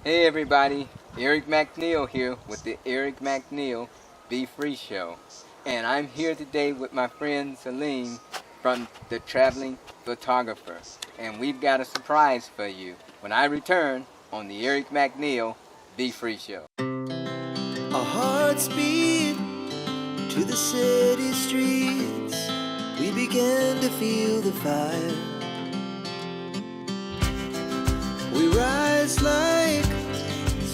Hey everybody, Eric McNeil here with the Eric McNeil Be Free Show. And I'm here today with my friend Celine from Detraveling Photographer. And we've got a surprise for you when I return on the Eric McNeil Be Free Show. Our hearts beat to the city streets. We began to feel the fire. We rise like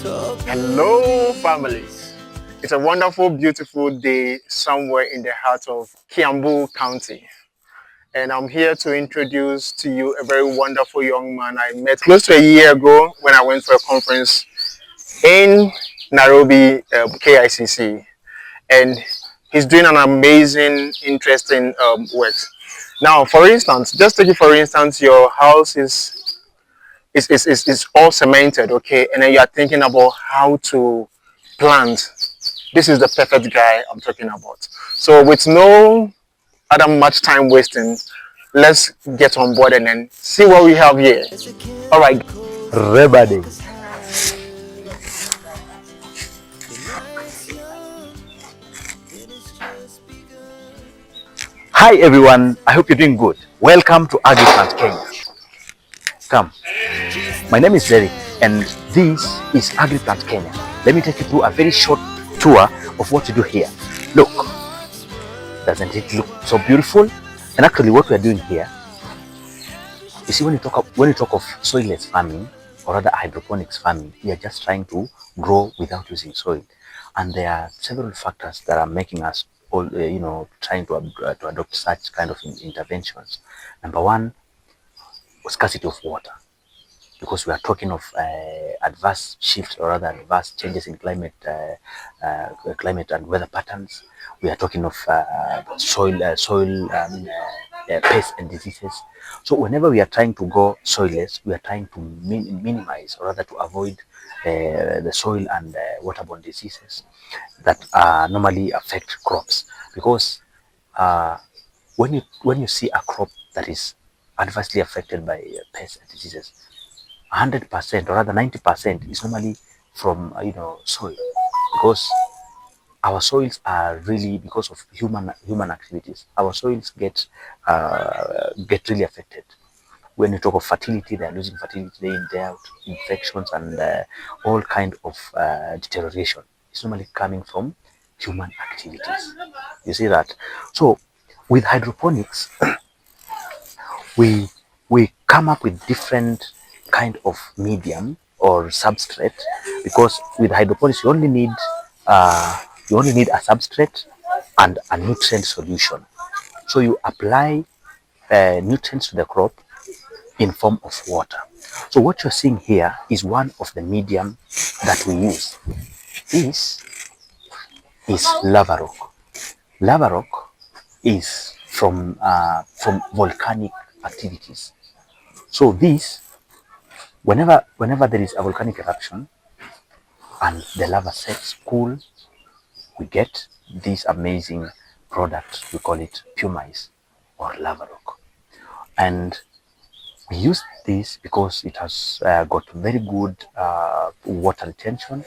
tall Hello, families. It's a wonderful, beautiful day somewhere in the heart of Kiambu County. And I'm here to introduce to you a very wonderful young man I met close to a year ago when I went for a conference in Nairobi, KICC. And he's doing an amazing, interesting work. Now, for instance, just take it for instance, your house is all cemented, okay, and then you are thinking about how to plant. This is the perfect guy I'm talking about. So with no other much time wasting, let's get on board and then see what we have here. All right, everybody. Hi everyone, I hope you're doing good. Welcome to AgriPlant Kenya. Come. My name is Derick and this is AgriPlant Kenya. Let me take you through a very short tour of what to do here. Look, doesn't it look so beautiful? And actually what we're doing here, you see, when you talk of soilless farming or rather hydroponics farming, we are just trying to grow without using soil. And there are several factors that are making us all, trying to adopt such kind of interventions. Number one, scarcity of water, because we are talking of adverse shifts or rather adverse changes in climate and weather patterns. We are talking of soil pests and diseases. So whenever we are trying to go soilless, we are trying to minimize or rather to avoid the soil and waterborne diseases that normally affect crops. Because when you see a crop that is adversely affected by pests and diseases, 100% or rather 90% is normally from soil, because our soils are really, because of human activities, our soils get really affected. When you talk of fertility, they are losing fertility day in, day out, infections and all kind of deterioration. It's normally coming from human activities. You see that? So with hydroponics, we come up with different kind of medium or substrate, because with hydroponics you only need a substrate and a nutrient solution. So you apply nutrients to the crop in form of water. So what you're seeing here is one of the medium that we use. This is lava rock. Lava rock is from volcanic activities. So this, whenever there is a volcanic eruption and the lava sets cool, we get this amazing product. We call it pumice or lava rock, and we use this because it has got very good water retention.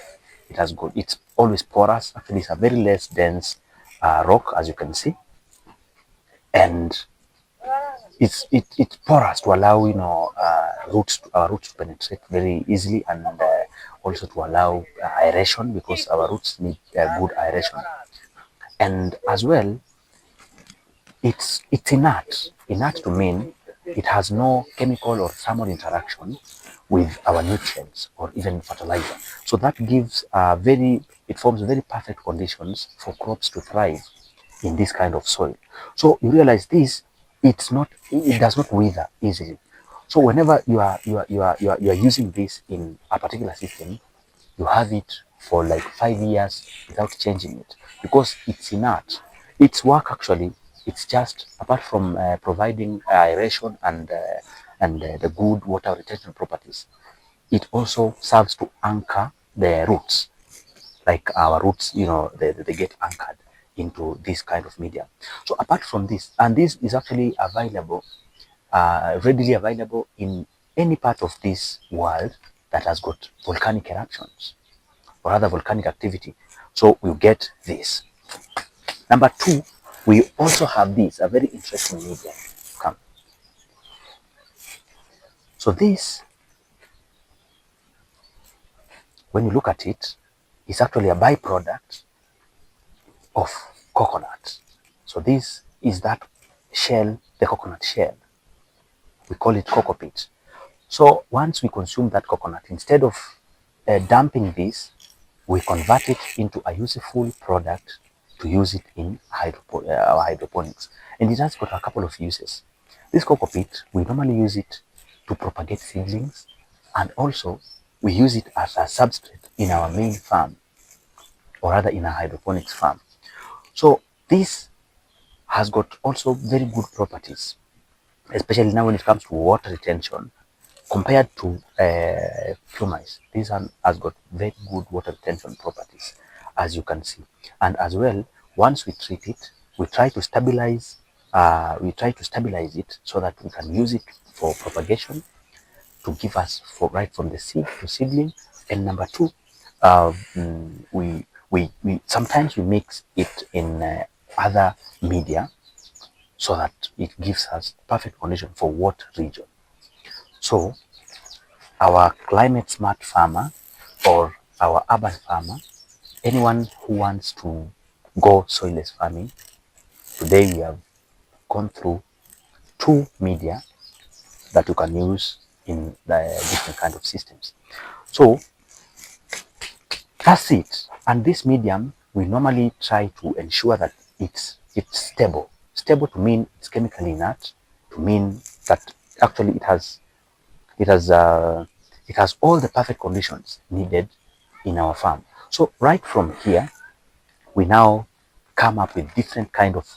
It's always porous. Actually, it's a very less dense rock, as you can see, and it's porous to allow our roots to penetrate very easily, and also to allow aeration, because our roots need good aeration. And as well, it's inert to mean it has no chemical or thermal interaction with our nutrients or even fertilizer. So that gives it forms very perfect conditions for crops to thrive in this kind of soil. So you realize this, it does not wither easily. So whenever you are using this in a particular system, you have it for like 5 years without changing it, because it's inert. Its work actually, it's just, apart from providing aeration and the good water retention properties, it also serves to anchor the roots. Like our roots, they get anchored into this kind of media. So apart from this, and this is actually available, readily available in any part of this world, that has got volcanic eruptions or other volcanic activity. So we get this. Number two, we also have this, a very interesting medium. Come. So this, when you look at it, is actually a byproduct of coconut. So this is that shell, the coconut shell. We call it coco peat. So once we consume that coconut, instead of dumping this, we convert it into a useful product to use it in our hydroponics. And it has got a couple of uses. This coco peat, we normally use it to propagate seedlings, and also we use it as a substrate in our main farm, or rather in a hydroponics farm. So this has got also very good properties, especially now when it comes to water retention. Compared to pumice, this one has got very good water retention properties, as you can see. And as well, once we treat it, we try to stabilize it so that we can use it for propagation to give us right from the seed to seedling. And number two, we sometimes we mix it in other media so that it gives us perfect condition for what region. So our climate smart farmer or our urban farmer, anyone who wants to go soilless farming, today we have gone through two media that you can use in the different kind of systems. So that's it. And this medium, we normally try to ensure that it's stable. Stable to mean it's chemically inert, to mean that actually it has all the perfect conditions needed in our farm. So right from here, we now come up with different kind of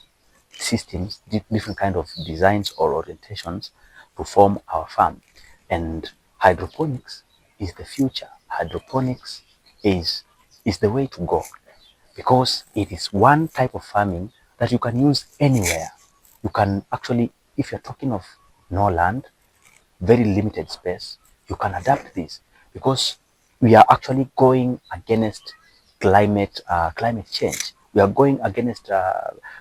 systems, different kind of designs or orientations to form our farm. And hydroponics is the future. Hydroponics is the way to go, because it is one type of farming that you can use anywhere. You can actually, if you're talking of no land, very limited space, you can adapt this, because we are actually going against climate change. We are going against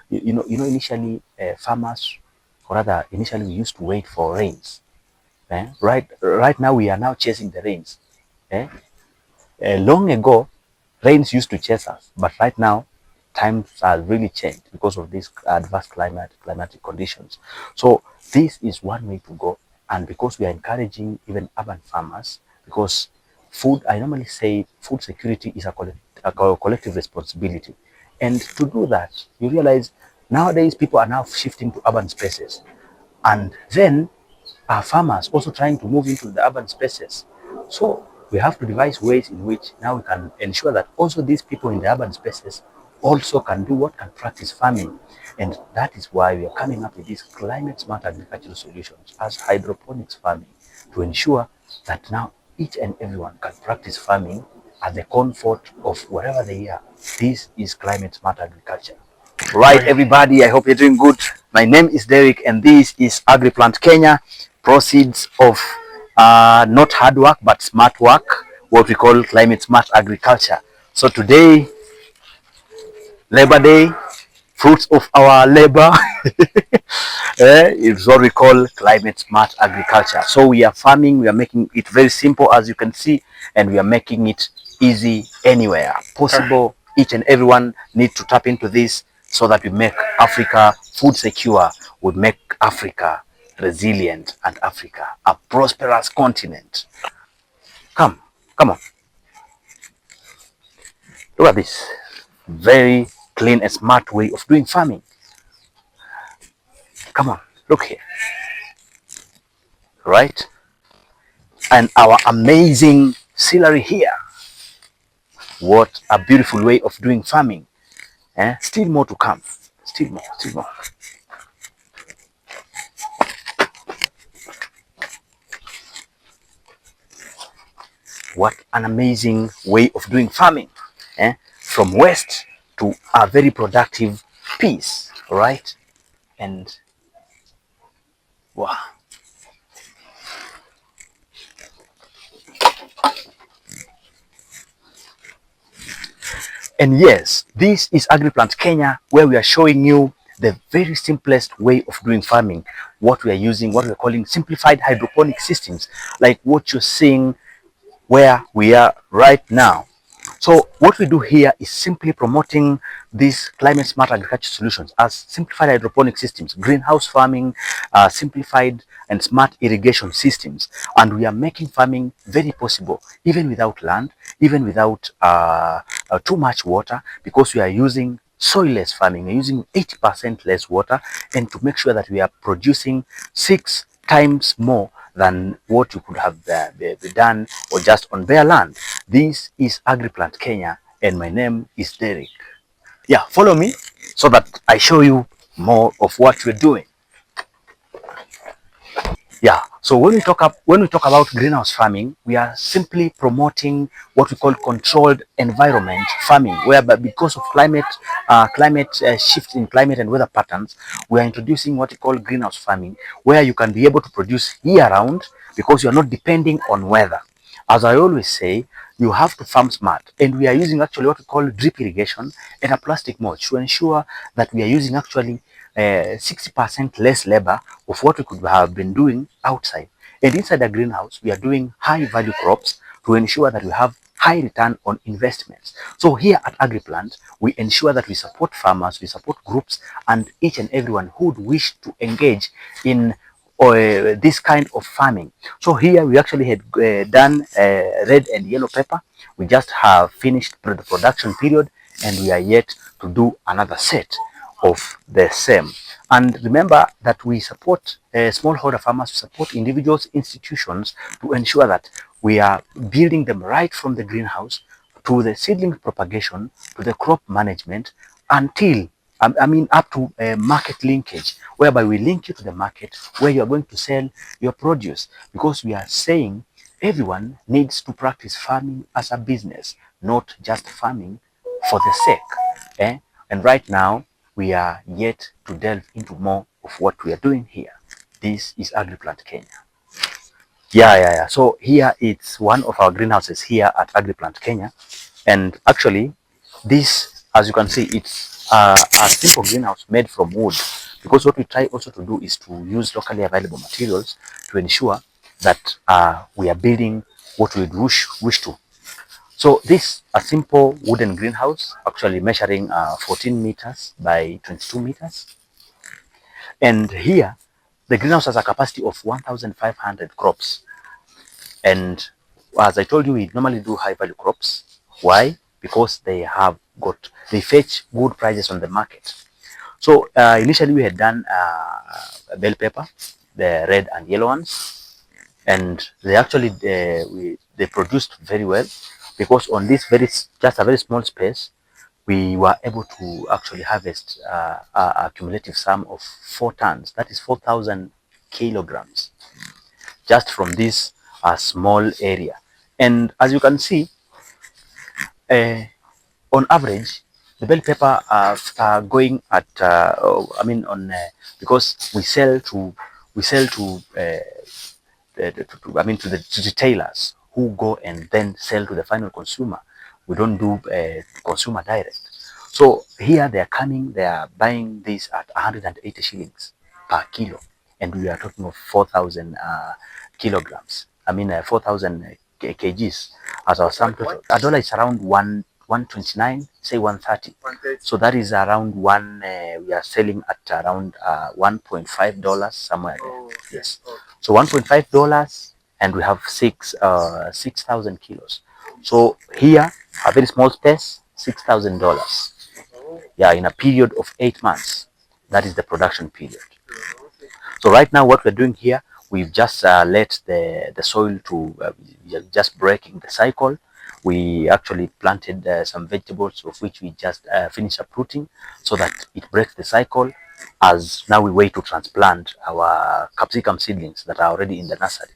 initially farmers, or rather initially we used to wait for rains. Right now we are now chasing the rains. Long ago, rains used to chase us, but right now times have really changed because of these adverse climatic conditions. So this is one way to go, and because we are encouraging even urban farmers, because food, I normally say food security is a collective responsibility. And to do that, you realize nowadays people are now shifting to urban spaces, and then are farmers also trying to move into the urban spaces. So we have to devise ways in which now we can ensure that also these people in the urban spaces also can do what, can practice farming. And that is why we are coming up with these climate smart agricultural solutions as hydroponics farming, to ensure that now each and everyone can practice farming at the comfort of wherever they are. This is climate smart agriculture. Right, everybody, I hope you're doing good. My name is Derick, and this is AgriPlant Kenya, proceeds of not hard work but smart work, what we call climate smart agriculture. So today, Labor Day, fruits of our labor, is what we call climate smart agriculture. So we are farming, we are making it very simple, as you can see, and we are making it easy anywhere possible. Each and everyone needs to tap into this so that we make Africa food secure, we make Africa resilient, and Africa a prosperous continent. Come on, look at this very clean and smart way of doing farming. Come on, look here, right? And our amazing celery here. What a beautiful way of doing farming. Still more to come. Still more. What an amazing way of doing farming. From waste to a very productive piece, right? And wow. And yes, this is AgriPlant Kenya, where we are showing you the very simplest way of doing farming. What we are using, what we're calling simplified hydroponic systems, like what you're seeing where we are right now. So what we do here is simply promoting these climate smart agriculture solutions as simplified hydroponic systems, greenhouse farming, simplified and smart irrigation systems. And we are making farming very possible, even without land, even without too much water, because we are using soilless farming. We're using 80% less water, and to make sure that we are producing 6 times more than what you could have done or just on bare land. This is AgriPlant Kenya, and my name is Derick. Yeah, follow me so that I show you more of what we're doing. Yeah, so when we talk about greenhouse farming, we are simply promoting what we call controlled environment farming, whereby because of climate shift in climate and weather patterns, we are introducing what we call greenhouse farming, where you can be able to produce year round because you are not depending on weather. As I always say, you have to farm smart, and we are using actually what we call drip irrigation and a plastic mulch to ensure that we are using actually 60% less labor of what we could have been doing outside. And inside the greenhouse, we are doing high value crops to ensure that we have high return on investments. So here at AgriPlant, we ensure that we support farmers, we support groups, and each and everyone who would wish to engage in this kind of farming. So here we actually had done red and yellow pepper. We just have finished the production period, and we are yet to do another set of the same. And remember that we support smallholder farmers, we support individuals, institutions to ensure that we are building them right from the greenhouse to the seedling propagation to the crop management until up to market linkage, whereby we link you to the market where you are going to sell your produce, because we are saying everyone needs to practice farming as a business, not just farming for the sake. And right now, we are yet to delve into more of what we are doing here. This is AgriPlant Kenya. Yeah. So here it's one of our greenhouses here at AgriPlant Kenya. And actually, this, as you can see, it's a simple greenhouse made from wood. Because what we try also to do is to use locally available materials to ensure that we are building what we wish to. So this a simple wooden greenhouse, actually measuring 14 meters by 22 meters. And here, the greenhouse has a capacity of 1,500 crops. And as I told you, we normally do high value crops. Why? Because they fetch good prices on the market. So initially we had done bell pepper, the red and yellow ones, and they actually they produced very well, because on this just a very small space, we were able to actually harvest a cumulative sum of 4 tons. That is 4,000 kilograms just from this small area. And as you can see, on average, the bell pepper are going at because we sell to to retailers who go and then sell to the final consumer. We don't do consumer direct. So here they are buying this at 180 shillings per kilo, and we are talking of 4,000 kilograms. 4,000 kgs as our sum total. A dollar is around 129, say 130. So that is around we are selling at around $1.5 somewhere there. Yes. So $1.5, and we have 6,000 kilos. So here, a very small space, $6,000. Yeah, in a period of 8 months. That is the production period. So right now, what we're doing here, we've just let the soil to just breaking the cycle. We actually planted some vegetables, of which we just finished uprooting, so that it breaks the cycle. As now we wait to transplant our capsicum seedlings that are already in the nursery.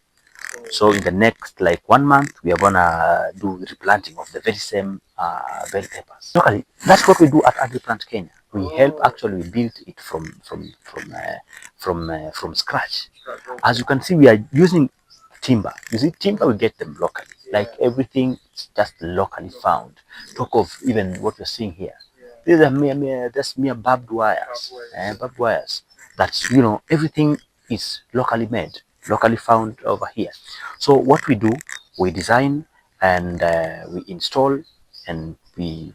So in the next 1 month, we are gonna do replanting of the very same bell peppers. Locally, that's what we do at AgriPlant Kenya. We help actually build it from scratch. As you can see, we are using timber. You see, timber we get them locally. like everything is just locally found. Talk of even what you're seeing here. These are mere barbed wires, barbed wires. That's, you know, everything is locally made, locally found over here. So what we do, we design and we install and we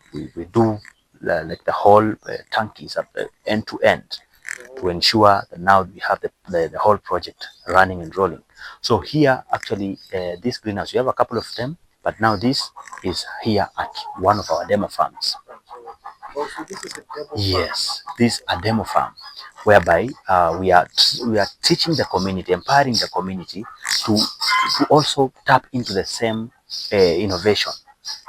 do like the whole tankies up end to end to ensure that now we have the whole project running and rolling. So here, actually, this greenhouse, we have a couple of them, but now this is here at one of our demo farms. Also, this is a demo Yes, this is a demo farm whereby we are teaching the community, empowering the community to also tap into the same innovation.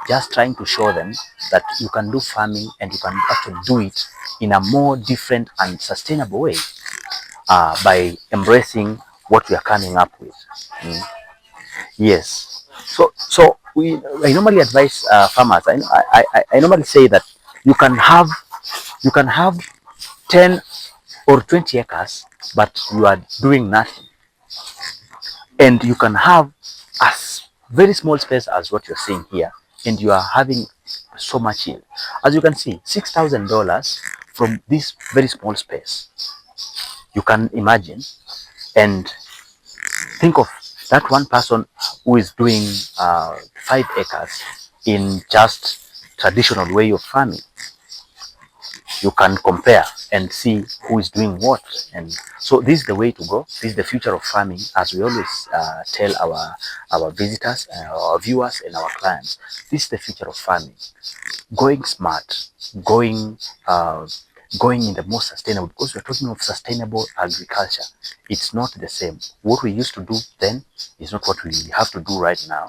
Just trying to show them that you can do farming and you can actually do it in a more different and sustainable way by embracing what we are coming up with. Mm. Yes. So I normally advise farmers. I normally say that you can have you can have 10 or 20 acres, but you are doing nothing. And you can have a very small space as what you're seeing here, and you are having so much yield. As you can see, $6,000 from this very small space. You can imagine, and think of that one person who is doing 5 acres in just traditional way of farming. You can compare and see who is doing what. And so this is the way to go. This is the future of farming, as we always tell our visitors, our viewers, and our clients. This is the future of farming. Going smart, going going in the most sustainable, because we're talking of sustainable agriculture. It's not the same. What we used to do then is not what we have to do right now,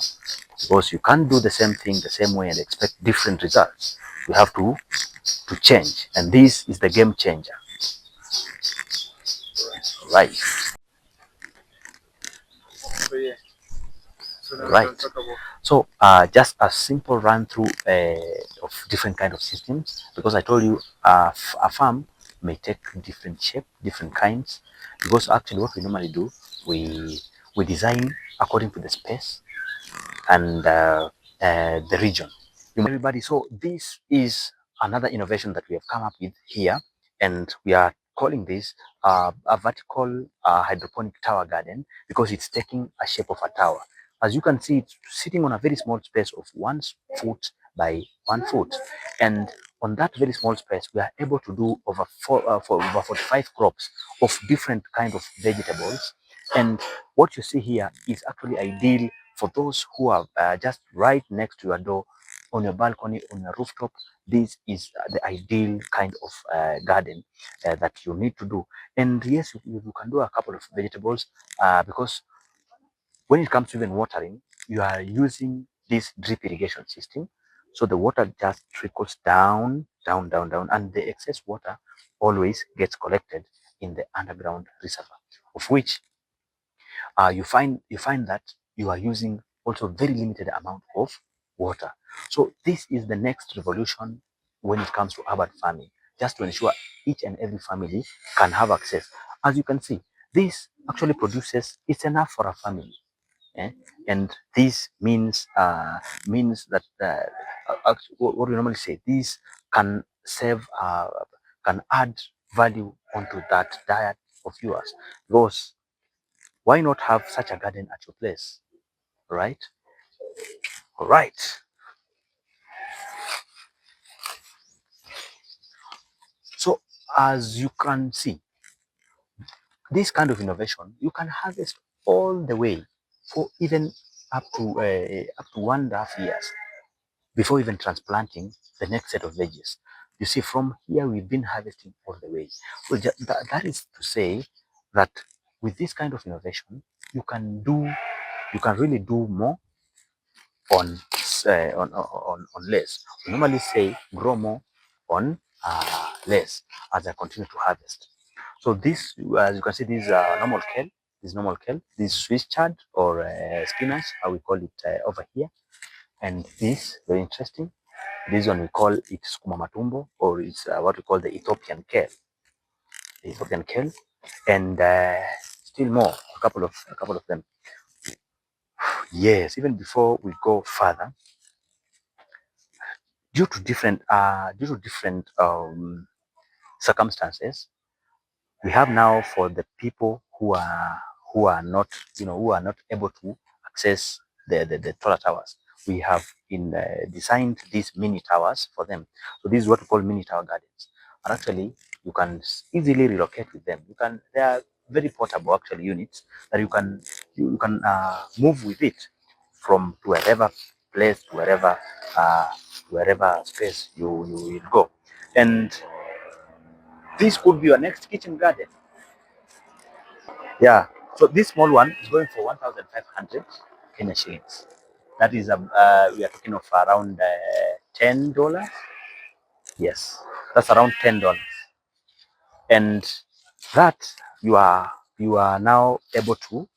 because you can't do the same thing the same way and expect different results. We have to change, and this is the game changer. Right. So yeah. So now we Right. can talk about. So just a simple run through of different kind of systems, because I told you a farm may take different shape, different kinds, because actually what we normally do, we design according to the space and the region. Everybody, so this is another innovation that we have come up with here, and we are calling this a vertical hydroponic tower garden, because it's taking a shape of a tower. As you can see, it's sitting on a very small space of 1 foot by 1 foot, and on that very small space, we are able to do for over 45 crops of different kind of vegetables. And what you see here is actually ideal for those who are just right next to your door, on your balcony, on your rooftop. This is the ideal kind of garden that you need to do. And yes, you can do a couple of vegetables because when it comes to even watering, you are using this drip irrigation system. So the water just trickles down, down, down, down, and the excess water always gets collected in the underground reservoir, of which you find that you are using also very limited amount of water. So this is the next revolution when it comes to urban farming, just to ensure each and every family can have access. As you can see, this actually produces, it's enough for a family. Eh? And this means that what we normally say, this can save, can add value onto that diet of yours, because why not have such a garden at your place, right? All right. So as you can see, this kind of innovation, you can harvest all the way for even up to 1.5 years before even transplanting the next set of veggies. You see, from here we've been harvesting all the way. So that is to say that with this kind of innovation, you can really do more on less. We normally say grow more on less as I continue to harvest. So this, as you can see, this is normal kale. This normal kale. This Swiss chard or spinach, how we call it over here. And this, very interesting. This one we call it sukuma matumbo, or it's what we call the Ethiopian kale. The Ethiopian kale, and still more, a couple of them. Yes, even before we go further, due to different circumstances, we have now for the people who are not, who are not able to access the taller towers. We have designed these mini towers for them. So this is what we call mini tower gardens. And actually, you can easily relocate with them. They are very portable actually units that you can move with it from to wherever place uh, to wherever space you will go. And this could be your next kitchen garden. Yeah. So this small one is going for 1,500 Kenya shillings. That is we are talking of around $10. Yes, that's around $10, and that you are now able to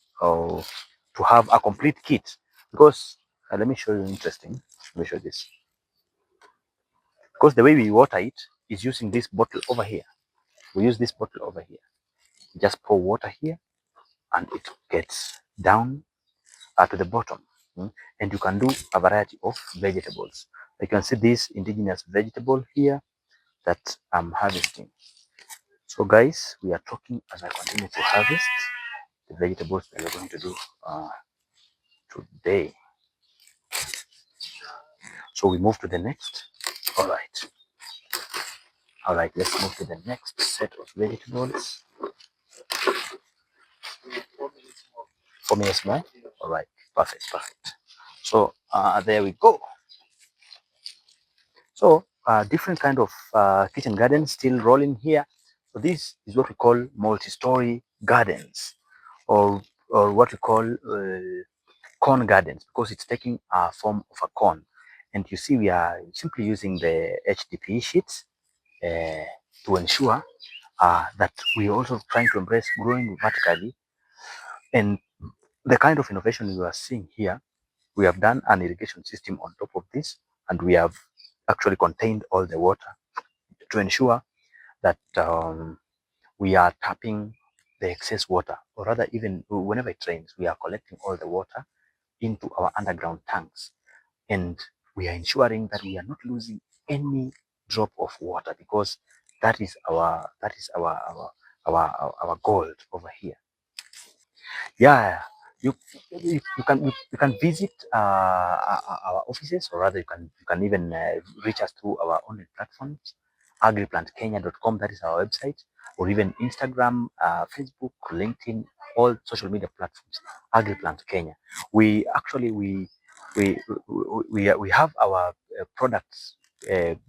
have a complete kit because let me show you interesting. Let me show you this because the way we water it is using this bottle over here. We use this bottle over here. Just pour water here, and it gets down to the bottom. And you can do a variety of vegetables. You can see this indigenous vegetable here that I'm harvesting. So guys, we are talking as I continue to harvest the vegetables that we're going to do today. So we move to the next. All right. All right, let's move to the next set of vegetables. 4 minutes more. All right, perfect, perfect. So there we go. So different kind of kitchen gardens still rolling here. So this is what we call multi-story gardens, or what we call corn gardens, because it's taking a form of a corn. And you see, we are simply using the HDP sheets to ensure that we are also trying to embrace growing vertically. And the kind of innovation you are seeing here, we have done an irrigation system on top of this, and we have actually contained all the water to ensure that we are tapping the excess water, or rather, even whenever it rains, we are collecting all the water into our underground tanks, and we are ensuring that we are not losing any drop of water, because that is our goal over here. Yeah, you can visit our offices, or rather you can even reach us through our online platforms, agriplantkenya.com, that is our website, or even Instagram, Facebook, LinkedIn, all social media platforms, AgriPlant Kenya. We actually we have our products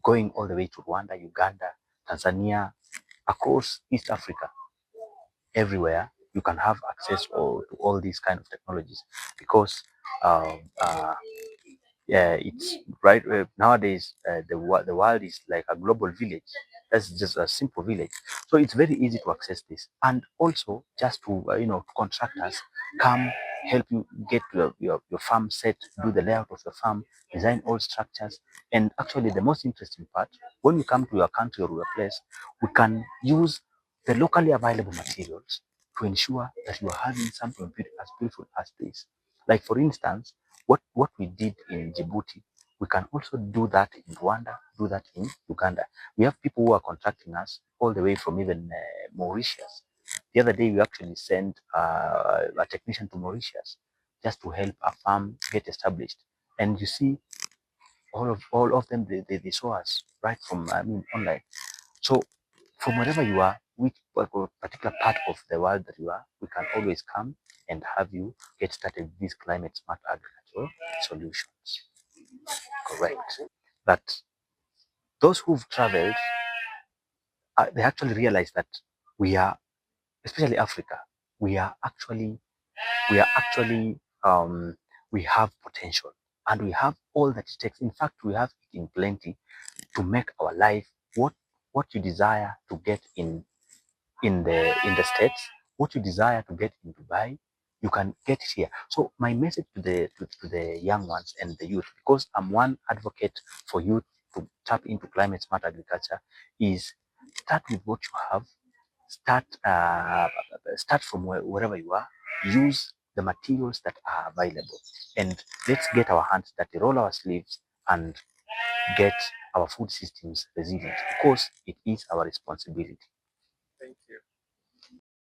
going all the way to Rwanda, Uganda, Tanzania, across East Africa. Everywhere you can have access to all these kind of technologies, because uh, uh, yeah, it's right nowadays. The world is like a global village. That's just a simple village, so it's very easy to access this. And also, just to contractors come help you get your farm set, do the layout of your farm, design all structures. And actually, the most interesting part, when you come to your country or your place, we can use the locally available materials to ensure that you are having something as beautiful as this. Like for instance, what we did in Djibouti, we can also do that in Rwanda, do that in Uganda. We have people who are contracting us all the way from even Mauritius. The other day, we actually sent a technician to Mauritius just to help a farm get established. And you see, all of them, they saw us right from, online. So from wherever you are, which particular part of the world that you are, we can always come and have you get started with these climate smart agricultural solutions. Correct. But those who've traveled, they actually realize that we are, especially Africa, we are actually, we are actually, we have potential, and we have all that it takes. In fact, we have it in plenty to make our life what you desire to get in the States, what you desire to get in Dubai, you can get it here. So my message to the young ones and the youth, because I'm one advocate for youth to tap into climate smart agriculture, is start with what you have. Start from wherever you are. Use the materials that are available, and let's get our hands dirty, roll our sleeves, and get our food systems resilient, because it is our responsibility.